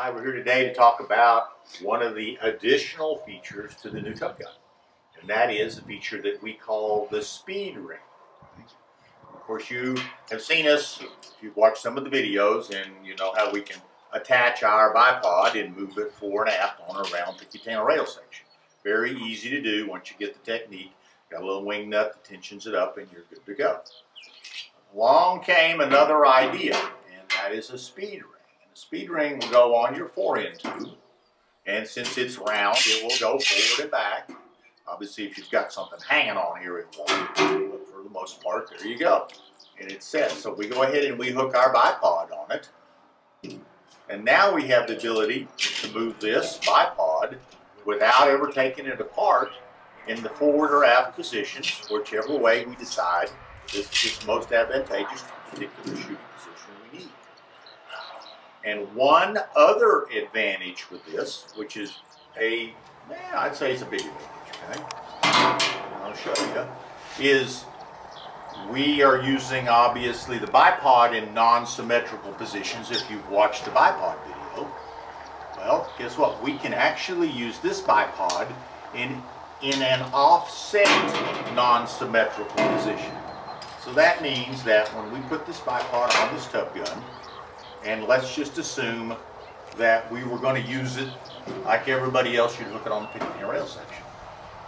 Hi, we're here today to talk about one of the additional features to the new TUBB gun, and that is a feature that we call the SpeedRing. Of course, you have seen us, if you've watched some of the videos, and you know how we can attach our bipod and move it fore and aft on or around the container rail section. Very easy to do once you get the technique. Got a little wing nut that tensions it up and you're good to go. Along came another idea, and that is a SpeedRing. SpeedRing will go on your fore-end tube, and since it's round, it will go forward and back. Obviously, if you've got something hanging on here, it won't, but for the most part, there you go. And it's set. So we go ahead and we hook our bipod on it, and now we have the ability to move this bipod without ever taking it apart in the forward or aft positions, whichever way we decide is most advantageous to the particular shooting position we need. And one other advantage with this, which is I'd say it's a big advantage, okay? I'll show you, is we are using, obviously, the bipod in non-symmetrical positions. If you've watched the bipod video, well, guess what? We can actually use this bipod in an offset non-symmetrical position. So that means that when we put this bipod on this TUBB gun, and let's just assume that we were going to use it like everybody else, you'd hook it on the container rail section.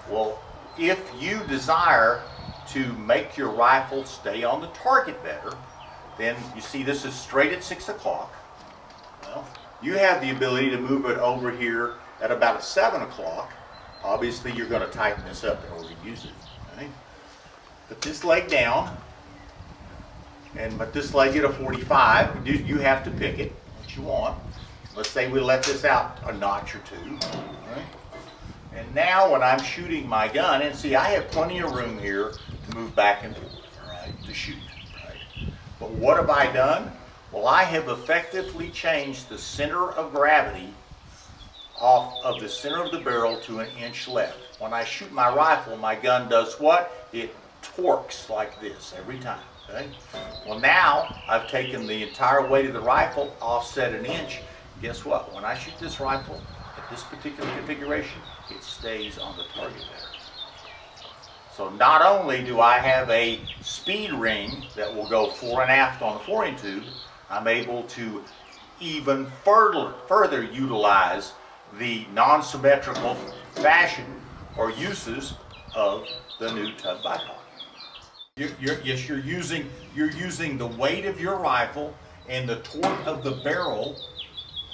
Well, if you desire to make your rifle stay on the target better, then you see this is straight at 6 o'clock. Well, you have the ability to move it over here at about 7 o'clock. Obviously, you're going to tighten this up in order to use it. Okay? Put this leg down, and put this leg at a 45. You have to pick it, what you want. Let's say we let this out a notch or two. Right? And now when I'm shooting my gun, and see, I have plenty of room here to move back and forth, right, to shoot. Right? But what have I done? Well, I have effectively changed the center of gravity off of the center of the barrel to 1 inch left. When I shoot my rifle, my gun does what? It torques like this every time. Okay? Well, now I've taken the entire weight of the rifle, offset 1 inch. Guess what? When I shoot this rifle at this particular configuration, it stays on the target better. So not only do I have a SpeedRing that will go fore and aft on the fore-end tube, I'm able to even further utilize the non-symmetrical fashion or uses of the new TUBB bipod. Yes, you're using the weight of your rifle and the torque of the barrel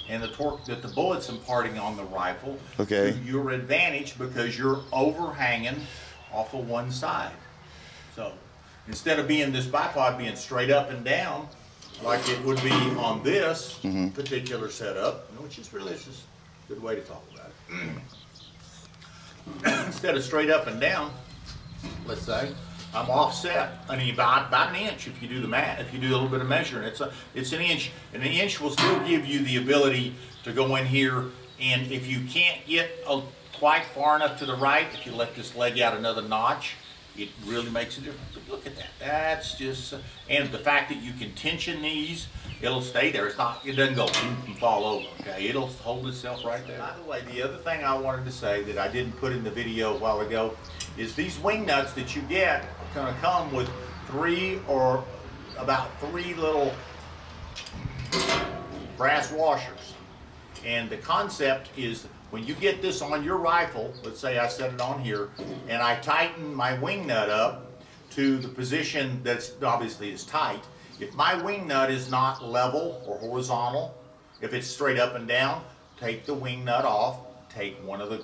and the torque that the bullet's imparting on the rifle to your advantage, because you're overhanging off of one side. So instead of being this bipod being straight up and down like it would be on this particular setup, which is really just a good way to talk about it. Instead of straight up and down, let's say, I'm offset about 1 inch if you do the math, if you do a little bit of measuring. It's 1 inch, and 1 inch will still give you the ability to go in here, and if you can't get quite far enough to the right, if you let this leg out another notch, it really makes a difference. But look at that. That's just, and the fact that you can tension these, it'll stay there. It doesn't go and fall over, okay? It'll hold itself right there. By the way, the other thing I wanted to say that I didn't put in the video a while ago is these wing nuts that you get are going to come with about three little brass washers. And the concept is, when you get this on your rifle, let's say I set it on here, and I tighten my wing nut up to the position that's obviously is tight. If my wing nut is not level or horizontal, if it's straight up and down, take the wing nut off, take one of the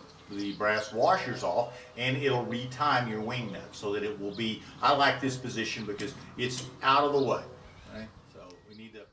brass washers off, and it'll retime your wing nut so that it will be, I like this position because it's out of the way. Right? So we need to